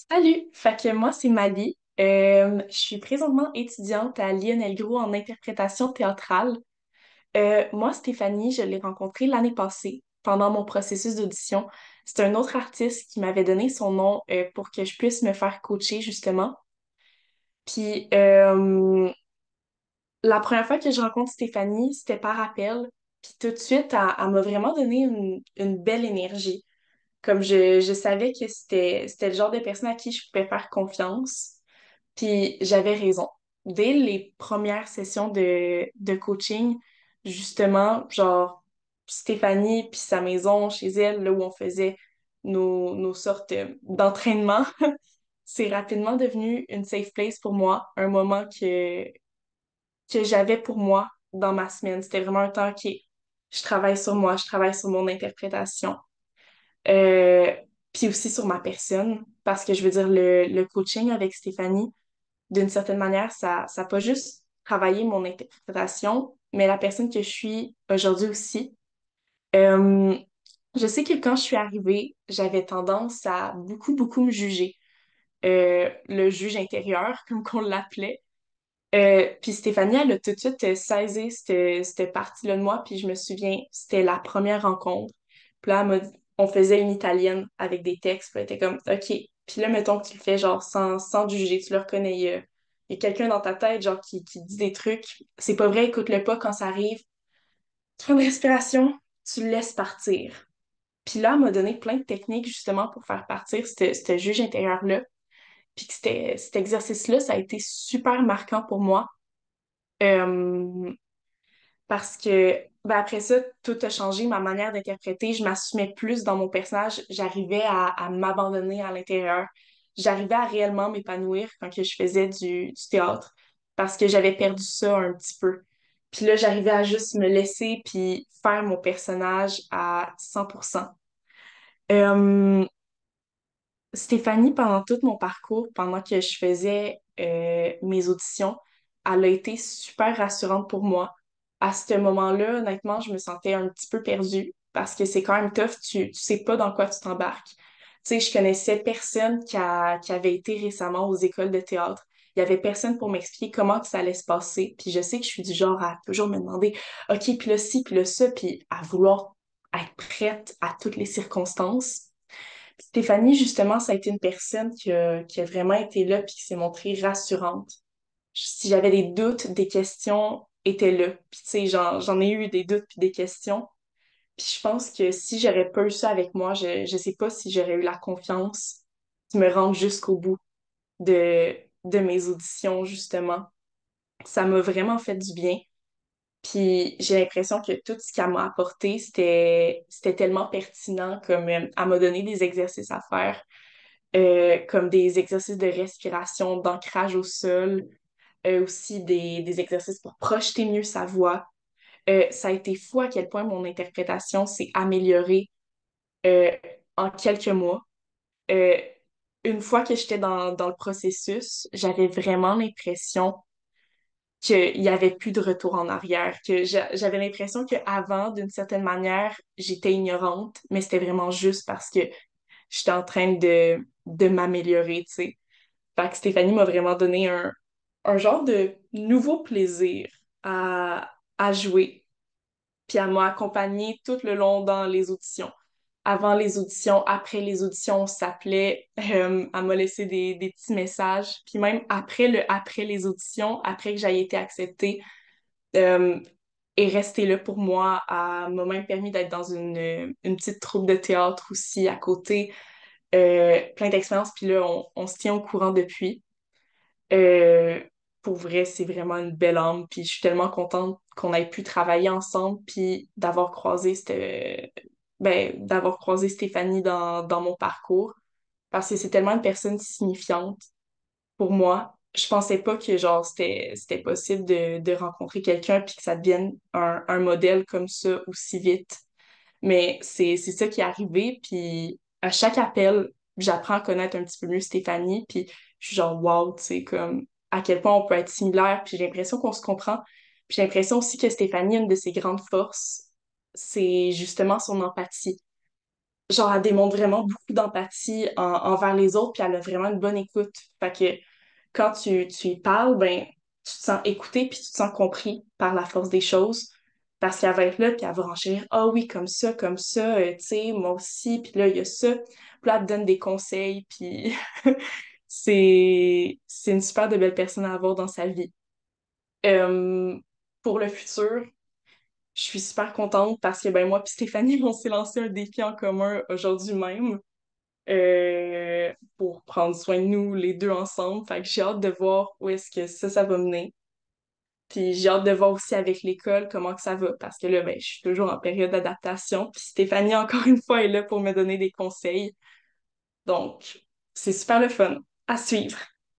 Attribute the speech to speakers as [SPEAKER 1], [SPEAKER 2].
[SPEAKER 1] Salut! Fait que moi, c'est Mali. Je suis présentement étudiante à Lionel Gros en interprétation théâtrale. Moi, Stéphanie, je l'ai rencontrée l'année passée pendant mon processus d'audition. C'est un autre artiste qui m'avait donné son nom pour que je puisse me faire coacher, justement. Puis la première fois que je rencontre Stéphanie, c'était par appel. Puis tout de suite, elle m'a vraiment donné une belle énergie. Comme je savais que c'était le genre de personne à qui je pouvais faire confiance. Puis j'avais raison. Dès les premières sessions de coaching, justement, genre Stéphanie puis sa maison chez elle, là où on faisait nos sortes d'entraînement, c'est rapidement devenu une safe place pour moi, un moment que j'avais pour moi dans ma semaine. C'était vraiment un temps qui je travaille sur moi, je travaille sur mon interprétation. Euh, Puis aussi sur ma personne, parce que je veux dire, le coaching avec Stéphanie, d'une certaine manière, ça n'a pas juste travaillé mon interprétation, mais la personne que je suis aujourd'hui aussi. Euh, je sais que quand je suis arrivée, j'avais tendance à beaucoup me juger. Le juge intérieur, comme qu'on l'appelait. Puis Stéphanie, elle a tout de suite saisi cette partie-là de moi, puis je me souviens, c'était la première rencontre. Puis là, on faisait une italienne avec des textes, puis elle était comme, OK. Puis là, mettons que tu le fais genre sans te juger, tu le reconnais, il y a quelqu'un dans ta tête, genre, qui dit des trucs. C'est pas vrai, écoute-le pas quand ça arrive. Tu prends une respiration, tu le laisses partir. Puis là, elle m'a donné plein de techniques justement pour faire partir ce juge intérieur-là. Puis que cet exercice-là, ça a été super marquant pour moi. Euh, Parce que ben après ça, tout a changé, ma manière d'interpréter, je m'assumais plus dans mon personnage, j'arrivais à m'abandonner à l'intérieur, j'arrivais à réellement m'épanouir quand que je faisais du théâtre, parce que j'avais perdu ça un petit peu. Puis là, j'arrivais à juste me laisser puis faire mon personnage à 100%. Euh, Stéphanie, pendant tout mon parcours, pendant que je faisais mes auditions, elle a été super rassurante pour moi. À ce moment-là, honnêtement, je me sentais un petit peu perdue parce que c'est quand même tough, tu sais pas dans quoi tu t'embarques. Tu sais, je connaissais personne qui avait été récemment aux écoles de théâtre. Il y avait personne pour m'expliquer comment que ça allait se passer. Puis je sais que je suis du genre à toujours me demander, OK, puis là ci, puis là ça, puis à vouloir être prête à toutes les circonstances. Stéphanie, justement, ça a été une personne qui a vraiment été là puis qui s'est montrée rassurante. Si j'avais des doutes, des questions étaient là. Puis tu sais, j'en ai eu des doutes puis des questions. Puis je pense que si j'aurais pas eu ça avec moi, je sais pas si j'aurais eu la confiance de me rendre jusqu'au bout de mes auditions, justement. Ça m'a vraiment fait du bien. Puis j'ai l'impression que tout ce qu'elle m'a apporté, c'était tellement pertinent, comme elle m'a donné des exercices à faire comme des exercices de respiration, d'ancrage au sol, aussi des exercices pour projeter mieux sa voix. Ça a été fou à quel point mon interprétation s'est améliorée euh, en quelques mois. Euh, une fois que j'étais dans le processus, j'avais vraiment l'impression qu'il n'y avait plus de retour en arrière, que j'avais l'impression qu'avant, d'une certaine manière, j'étais ignorante, mais c'était vraiment juste parce que j'étais en train de m'améliorer, tu sais. Fait que Stéphanie m'a vraiment donné un genre de nouveau plaisir à jouer, puis elle m'a accompagnée tout le long dans les auditions. Avant les auditions, après les auditions, on s'appelait, elle m'a laissé des petits messages, puis même après les auditions, après que j'aie été acceptée, euh, est restée là pour moi, elle m'a même permis d'être dans une petite troupe de théâtre aussi à côté, plein d'expériences, puis là, on se tient au courant depuis. Euh, pour vrai, c'est vraiment une belle âme. Puis je suis tellement contente qu'on ait pu travailler ensemble, puis d'avoir croisé Stéphanie dans mon parcours. Parce que c'est tellement une personne signifiante pour moi. Je pensais pas que genre c'était possible de rencontrer quelqu'un puis que ça devienne un modèle comme ça aussi vite. Mais c'est ça qui est arrivé. Puis à chaque appel, j'apprends à connaître un petit peu mieux Stéphanie. Puis je suis genre, wow, tu sais, comme à quel point on peut être similaire. Puis j'ai l'impression qu'on se comprend. Puis j'ai l'impression aussi que Stéphanie, une de ses grandes forces, c'est justement son empathie. genre, elle démontre vraiment beaucoup d'empathie envers les autres, puis elle a vraiment une bonne écoute. Fait que quand tu y parles, ben, tu te sens écouté, puis tu te sens compris par la force des choses. Parce qu'elle va être là, puis elle va renchérir, ah oui, comme ça, tu sais, moi aussi, puis là, il y a ça. Puis là, elle te donne des conseils, puis c'est une super de belle personne à avoir dans sa vie. Euh, pour le futur, je suis super contente parce que ben moi puis Stéphanie, on s'est lancé un défi en commun aujourd'hui même pour prendre soin de nous les deux ensemble. Fait que j'ai hâte de voir où est-ce que ça va mener. Puis j'ai hâte de voir aussi avec l'école comment que ça va parce que là, ben, je suis toujours en période d'adaptation. Puis Stéphanie, encore une fois, est là pour me donner des conseils. Donc, c'est super le fun. À suivre.